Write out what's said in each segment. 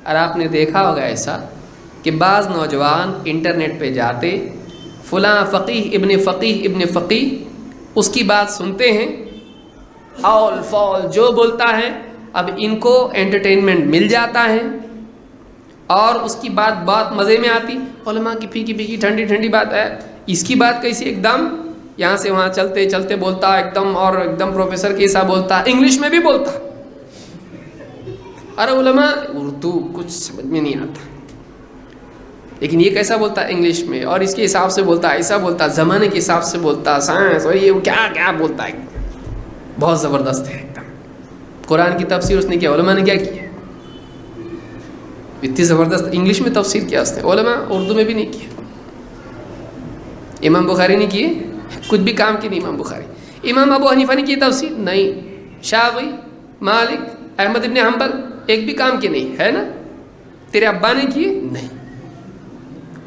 اور آپ نے دیکھا ہوگا ایسا کہ بعض نوجوان انٹرنیٹ پہ جاتے فلاں فقیہ ابن فقیہ اس کی بات سنتے ہیں، اول فول جو بولتا ہے، اب ان کو انٹرٹینمنٹ مل جاتا ہے اور اس کی بات بہت مزے میں آتی، علماء کی پھیکی پھیکی ٹھنڈی ٹھنڈی بات ہے، اس کی بات کیسی ایک دم یہاں سے وہاں چلتے چلتے بولتا ایک دم، اور ایک دم پروفیسر کیسا بولتا، انگلش میں بھی بولتا، ارے علماء اردو کچھ سمجھ میں نہیں آتا، لیکن یہ کیسا بولتا انگلش میں، اور اس کے حساب سے بولتا، ایسا بولتا، زمانے کے حساب سے بولتا، سائنس اور یہ کیا کیا بولتا ہے، بہت زبردست ہے ایک دم۔ قرآن کی تفسیر اس نے کیا، علماء نے کیا کیا، اتنی زبردست انگلش میں تفسیر کیا اس نے، علماء اردو میں بھی نہیں کیا۔ امام بخاری نے کیے، کچھ بھی کام کی نہیں امام بخاری۔ امام ابو حنیفہ نے کی تفسیر نہیں، شافعی، مالک، احمد ابن حنبل ایک بھی کام کی نہیں ہے نا، تیرے ابا نے کیے نہیں،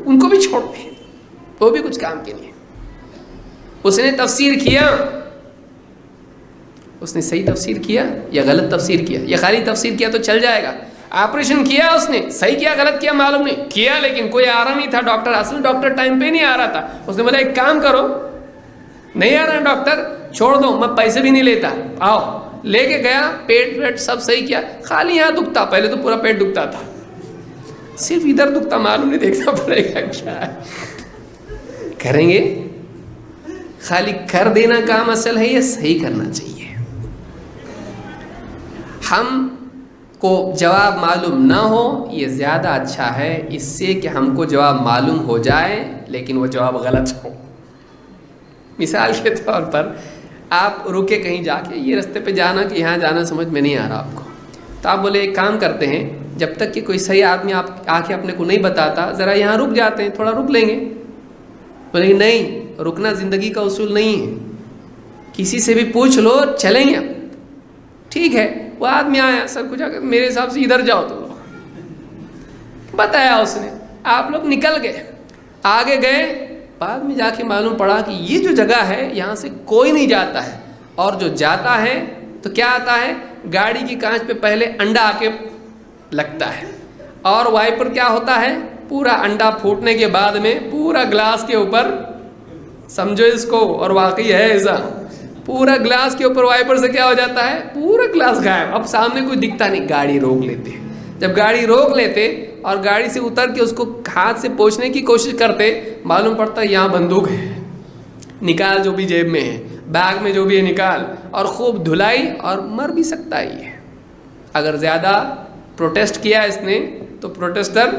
ان کو بھی چھوڑ دیں، وہ بھی کچھ کام کے نہیں۔ اس نے تفسیر کیا، اس نے صحیح تفسیر کیا یا غلط تفسیر کیا، یا خالی تفسیر کیا تو چل جائے گا، آپریشن کیا اس نے، صحیح کیا غلط کیا معلوم نہیں کیا، لیکن کوئی آ رہا نہیں تھا ڈاکٹر، اصل ڈاکٹر ٹائم پہ نہیں آ رہا تھا، اس نے بولا ایک کام کرو، نہیں آ رہا ڈاکٹر چھوڑ دو، میں پیسے بھی نہیں لیتا، آؤ، لے کے گیا، پیٹ ویٹ سب صحیح کیا، خالی یہاں دکھتا، پہلے تو پورا پیٹ دکھتا تھا، صرف ادھر دکھتا، معلوم نہیں، دیکھنا پڑے گا کیا ہے، کریں گے، خالی کر دینا کام اصل ہے یا صحیح کرنا چاہیے۔ ہم کو جواب معلوم نہ ہو یہ زیادہ اچھا ہے اس سے کہ ہم کو جواب معلوم ہو جائے لیکن وہ جواب غلط ہو۔ مثال کے طور پر آپ رکے کہیں جا کے، یہ رستے پہ جانا کہ یہاں جانا سمجھ میں نہیں آ رہا آپ کو، تو آپ بولے ایک کام کرتے ہیں، جب تک کہ کوئی صحیح آدمی آپ آ کے اپنے کو نہیں بتاتا، ذرا یہاں رک جاتے ہیں، تھوڑا رک لیں گے۔ بولے نہیں، رکنا زندگی کا اصول نہیں ہے، کسی سے بھی پوچھ لو، چلیں گے، ٹھیک ہے۔ وہ آدمی آیا، سر کچھ میرے حساب سے ادھر جاؤ، تو بتایا اس نے، آپ لوگ نکل گئے، آگے گئے، بعد میں جا کے معلوم پڑا کہ یہ جو جگہ ہے یہاں سے کوئی نہیں جاتا ہے، اور جو جاتا ہے تو کیا آتا ہے، گاڑی کی کانچ پہ پہلے انڈا آ کے لگتا ہے، اور وائپر کیا ہوتا ہے، پورا انڈا پھوٹنے کے بعد میں پورا گلاس کے اوپر، سمجھو اس کو، اور واقعی ہے ایسا، پورا گلاس کے اوپر وائپر سے کیا ہو جاتا ہے، پورا گلاس غائب، اب سامنے کوئی دکھتا نہیں، گاڑی روک لیتے، جب گاڑی روک لیتے اور گاڑی سے اتر کے اس کو ہاتھ سے پوچھنے کی کوشش کرتے، معلوم پڑتا ہے یہاں بندوق ہے، نکال جو بھی جیب میں ہے، بیگ میں جو بھی ہے نکال، اور خوب دھلائی، اور مر بھی سکتا ہی ہے، اگر زیادہ پروٹیسٹ کیا اس نے تو پروٹیسٹر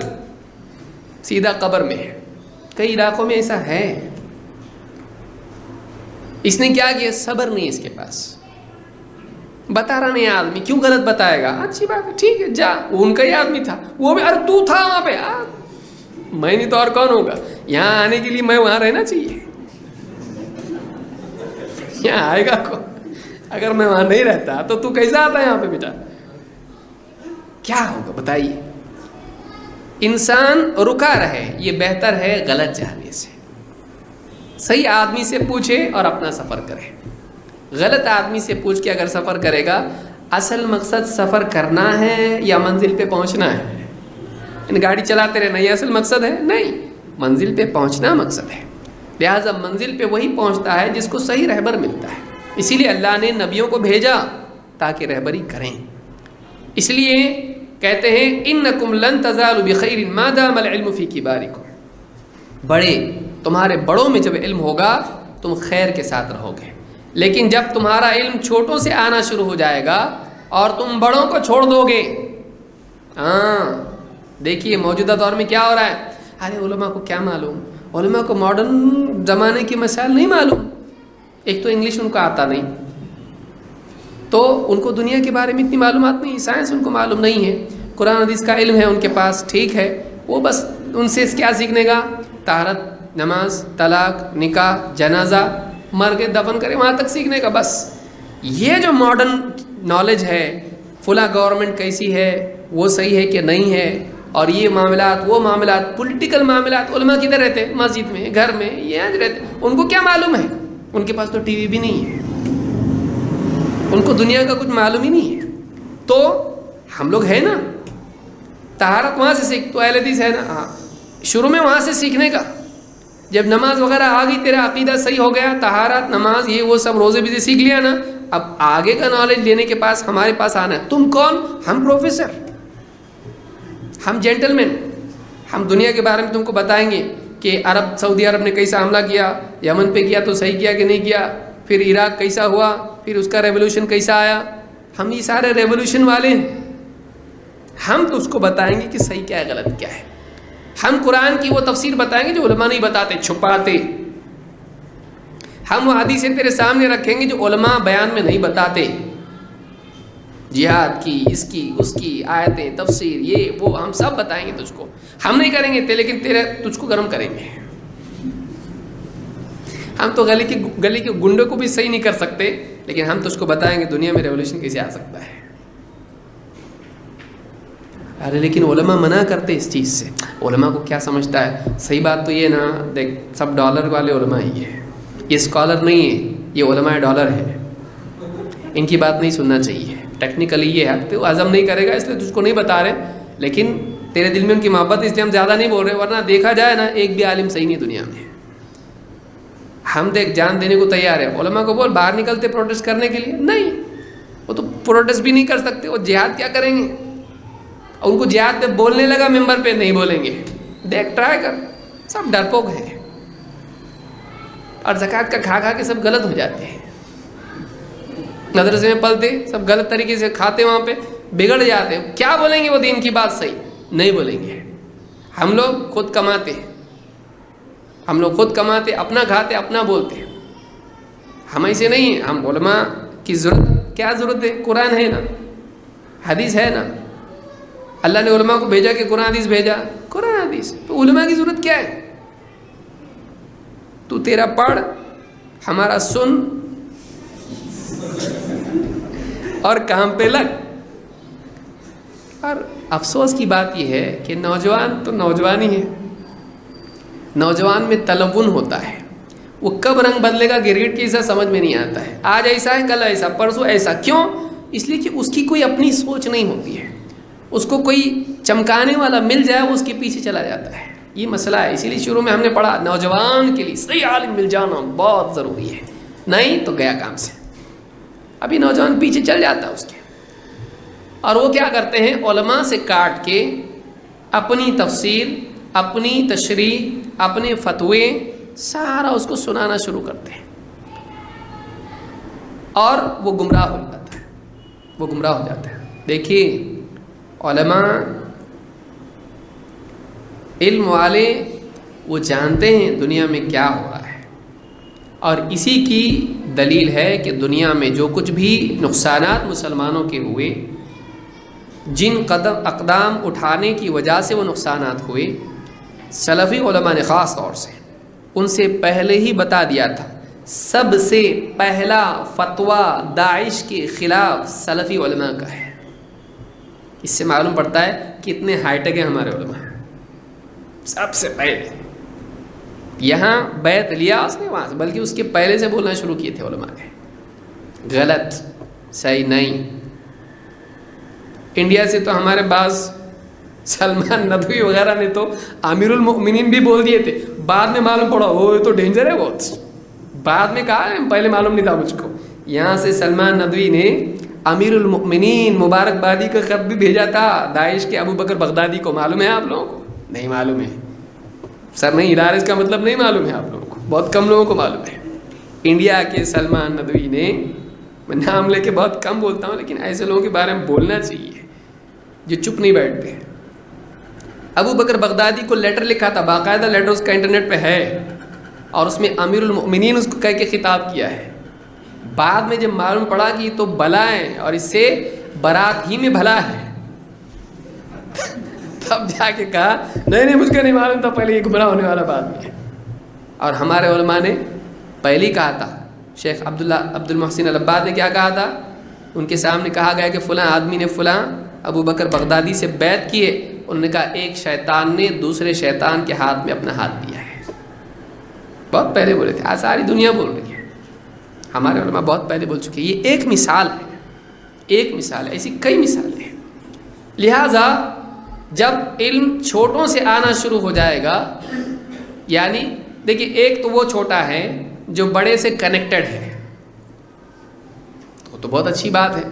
سیدھا قبر میں ہے، کئی علاقوں میں ایسا ہے۔ اس نے کیا کیا، صبر نہیں اس کے پاس، بتا رہا نہیں آدمی، کیوں غلط بتائے گا، اچھی بات ہے، ٹھیک ہے جا، وہ ان کا ہی آدمی تھا، وہ بھی، ارے تو تھا وہاں پہ، میں نہیں تو اور کون ہوگا، یہاں آنے کے لیے میں وہاں رہنا چاہیے، یہاں آئے گا کون، اگر میں وہاں نہیں رہتا تو کیسا آتا یہاں پہ بیٹا، کیا ہوگا بتائیے۔ انسان رکا رہے یہ بہتر ہے غلط جانے سے، صحیح آدمی سے پوچھے اور اپنا سفر کرے، غلط آدمی سے پوچھ کے اگر سفر کرے گا، اصل مقصد سفر کرنا ہے یا منزل پہ پہنچنا ہے، گاڑی چلاتے رہنا یہ اصل مقصد ہے نہیں، منزل پہ پہنچنا مقصد ہے، لہٰذا منزل پہ وہی پہنچتا ہے جس کو صحیح رہبر ملتا ہے، اسی لیے اللہ نے نبیوں کو بھیجا تاکہ رہبری کریں، اس لیے کہتے ہیں انکم لن تزالوا بخیر ما دام العلم فی کبارکم، بڑے تمہارے بڑوں میں جب علم ہوگا تم خیر کے ساتھ رہو گے، لیکن جب تمہارا علم چھوٹوں سے آنا شروع ہو جائے گا اور تم بڑوں کو چھوڑ دو گے، دیکھیے موجودہ دور میں کیا ہو رہا ہے، ارے علماء کو کیا معلوم، علماء کو ماڈرن زمانے کی مسائل نہیں معلوم، ایک تو انگلش ان کو آتا نہیں، تو ان کو دنیا کے بارے میں اتنی معلومات نہیں، سائنس ان کو معلوم نہیں ہے، قرآن حدیث کا علم ہے ان کے پاس، ٹھیک ہے، وہ بس ان سے کیا سیکھنے گا، طہارت، نماز، طلاق، نکاح، جنازہ، مر کے دفن کرے وہاں تک سیکھنے کا، بس یہ جو ماڈرن نالج ہے، فلاں گورنمنٹ کیسی ہے، وہ صحیح ہے کہ نہیں ہے، اور یہ معاملات وہ معاملات، پولیٹیکل معاملات، علماء کدھر رہتے، مسجد میں، گھر میں، یہاں رہتے، ان کو کیا معلوم ہے، ان کے پاس تو ٹی وی بھی نہیں ہے، ان کو دنیا کا کچھ معلوم ہی نہیں ہے، تو ہم لوگ ہیں نا، طہارت وہاں سے سیکھ. تو اہل حدیث ہے نا, ہاں شروع میں وہاں سے سیکھنے کا. جب نماز وغیرہ آ گئی, تیرا عقیدہ صحیح ہو گیا, طہارت, نماز, یہ وہ سب روزے بھی سیکھ لیا نا, اب آگے کا نالج لینے کے پاس ہمارے پاس آنا ہے. تم کون؟ ہم پروفیسر, ہم جینٹل مین, ہم دنیا کے بارے میں تم کو بتائیں گے کہ عرب, سعودی عرب نے کیسا حملہ کیا, یمن پہ کیا تو صحیح کیا کہ نہیں کیا, پھر عراق کیسا ہوا, پھر اس کا ریولوشن کیسا آیا. ہم یہ سارے ریولوشن والے ہیں, ہم تو اس کو بتائیں گے کہ صحیح کیا ہے غلط کیا ہے. ہم قرآن کی وہ تفسیر بتائیں گے جو علماء نہیں بتاتے, چھپاتے. ہم وہ حدیثیں تیرے سامنے رکھیں گے جو علماء بیان میں نہیں بتاتے, جہاد کی, اس کی, اس کی آیتیں, تفسیر, یہ وہ ہم سب بتائیں گے تجھ کو. ہم نہیں کریں گے لیکن تجھ کو گرم کریں گے. ہم تو گلی کے گنڈوں کو بھی صحیح نہیں کر سکتے, لیکن ہم تجھ کو بتائیں گے دنیا میں ریولوشن کیسے آ سکتا ہے. ارے لیکن علماء منع کرتے اس چیز سے. علماء کو کیا سمجھتا ہے؟ صحیح بات تو یہ نا, دیکھ سب ڈالر والے علماء ہی ہیں, یہ اسکالر نہیں ہے, یہ علماء ڈالر ہیں, ان کی بات نہیں سننا چاہیے. ٹیکنیکلی یہ ہے, تو ہضم نہیں کرے گا اس لیے تجھ کو نہیں بتا رہے, لیکن تیرے دل میں ان کی محبت اس لیے ہم زیادہ نہیں بول رہے. ورنہ دیکھا جائے نا, ایک بھی عالم صحیح نہیں دنیا میں. ہم دیکھ جان دینے کو تیار ہے. علماء کو بول باہر نکلتے پروٹیسٹ کرنے کے لیے, نہیں, وہ تو پروٹیسٹ بھی نہیں کر سکتے. وہ جہاد کیا کریں گے؟ اور ان کو جہاد پہ بولنے لگا ممبر پہ, نہیں بولیں گے. دیکھ ٹرائی کر, سب ڈرپوک ہیں, اور زکوٰۃ کا کھا کے سب غلط ہو جاتے ہیں. مدرسے میں پلتے, سب غلط طریقے سے کھاتے, وہاں پہ بگڑ جاتے. کیا بولیں گے وہ دین کی بات صحیح نہیں بولیں گے. ہم لوگ خود کماتے, ہم لوگ خود کماتے, اپنا کھاتے, اپنا بولتے. ہم ایسے نہیں ہیں. ہم علماء کی ضرورت, کیا ضرورت ہے؟ قرآن ہے نا, حدیث ہے نا. اللہ نے علماء کو بھیجا کہ قرآن حدیث بھیجا, قرآن حدیث. تو علماء کی ضرورت کیا ہے؟ تو تیرا پڑھ, ہمارا سن, اور کام پہ لگ. اور افسوس کی بات یہ ہے کہ نوجوان تو نوجوان ہی ہے, نوجوان میں تلون ہوتا ہے. وہ کب رنگ بدلے گا گریڈ کے حصہ سمجھ میں نہیں آتا ہے. آج ایسا ہے, کل ایسا, پرسوں ایسا. کیوں؟ اس لیے کہ اس کی کوئی اپنی سوچ نہیں ہوتی ہے. اس کو کوئی چمکانے والا مل جائے, وہ اس کے پیچھے چلا جاتا ہے. یہ مسئلہ ہے. اسی لیے شروع میں ہم نے پڑھا, نوجوان کے لیے صحیح عالم مل جانا بہت ضروری ہے, نہیں تو گیا کام سے. ابھی نوجوان پیچھے چل جاتا ہے اس کے, اور وہ کیا کرتے ہیں, علماء سے کاٹ کے اپنی تفسیر, اپنی تشریح, اپنے فتوے سارا اس کو سنانا شروع کرتے ہیں, اور وہ گمراہ ہو جاتا ہے, وہ گمراہ ہو جاتا ہے. دیکھیے علماء, علم والے, وہ جانتے ہیں دنیا میں کیا ہو رہا ہے, اور اسی کی دلیل ہے کہ دنیا میں جو کچھ بھی نقصانات مسلمانوں کے ہوئے, جن اقدام اٹھانے کی وجہ سے وہ نقصانات ہوئے, سلفی علماء نے خاص طور سے ان سے پہلے ہی بتا دیا تھا. سب سے پہلا فتویٰ داعش کے خلاف سلفی علماء کا ہے. اس سے معلوم پڑتا ہے کتنے ہائی ٹیک ہیں ہمارے علماء. سب سے پہلے یہاں بیعت لیا اس نے وہاں سے, بلکہ اس کے پہلے سے بولنا شروع کیے تھے علماء نے. غلط, صحیح نہیں. انڈیا سے تو ہمارے بعض سلمان ندوی وغیرہ نے تو امیر المؤمنین بھی بول دیے تھے. بعد میں معلوم پڑا وہ تو ڈینجر ہے بہت. بعد میں کہا, پہلے معلوم نہیں تھا مجھ کو. یہاں سے سلمان ندوی نے امیر المؤمنین مبارکبادی کا خط بھی بھیجا تھا داعش کے ابو بکر بغدادی کو. معلوم ہے آپ لوگوں کو؟ نہیں معلوم ہے. سر نہیں ہلا رہے, اس کا مطلب نہیں معلوم ہے آپ لوگوں کو, بہت کم لوگوں کو معلوم ہے. انڈیا کے سلمان ندوی نے, میں نام لے کے بہت کم بولتا ہوں, لیکن ایسے لوگوں کے بارے میں بولنا چاہیے جو چپ نہیں بیٹھتے. ابو بکر بغدادی کو لیٹر لکھا تھا, باقاعدہ لیٹر اس کا انٹرنیٹ پہ ہے, اور اس میں امیر المؤمنین اس کو کہہ کے خطاب کیا ہے. بعد میں جب معلوم پڑا کہ یہ تو بلا ہے اور اس سے برات ہی میں بھلا ہے, تب جا کے کہا نہیں مجھ کو نہیں معلوم تھا, پہلے یہ گمراہ ہونے والا بعد میں. اور ہمارے علماء نے پہلے ہی کہا تھا. شیخ عبد المحسن العباد نے کیا کہا تھا, ان کے سامنے کہا گیا کہ فلاں آدمی نے فلاں ابو بکر بغدادی سے بیعت کیے. انہوں نے کہا ایک شیطان نے دوسرے شیطان کے ہاتھ میں اپنا ہاتھ دیا ہے. بہت پہلے بولے تھے, آج ساری دنیا بول رہی ہے, ہمارے علماء بہت پہلے بول چکے. یہ ایک مثال ہے, ایک مثال ہے, ایسی کئی مثالیں ہیں. لہٰذا جب علم چھوٹوں سے آنا شروع ہو جائے گا، یعنی دیکھیے ایک تو وہ چھوٹا ہے جو بڑے سے کنیکٹڈ ہے، تو بہت اچھی بات ہے.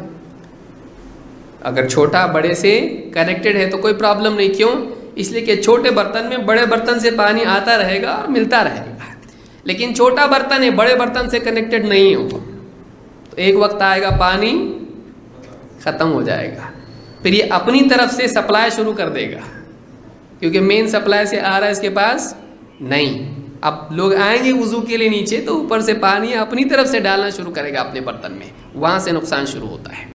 اگر چھوٹا بڑے سے کنیکٹڈ ہے تو کوئی پرابلم نہیں. کیوں؟ اس لیے کہ چھوٹے برتن میں بڑے برتن سے پانی آتا رہے گا اور ملتا رہے گا. لیکن چھوٹا برتن ہے بڑے برتن سے کنیکٹڈ نہیں ہو تو ایک وقت آئے گا پانی ختم ہو جائے گا. پھر یہ اپنی طرف سے سپلائی شروع کر دے گا، کیونکہ مین سپلائی سے آ رہا ہے اس کے پاس نہیں. اب لوگ آئیں گے وضو کے لیے نیچے تو اوپر سے پانی اپنی طرف سے ڈالنا شروع کرے گا اپنے برتن میں، وہاں سے نقصان شروع ہوتا ہے.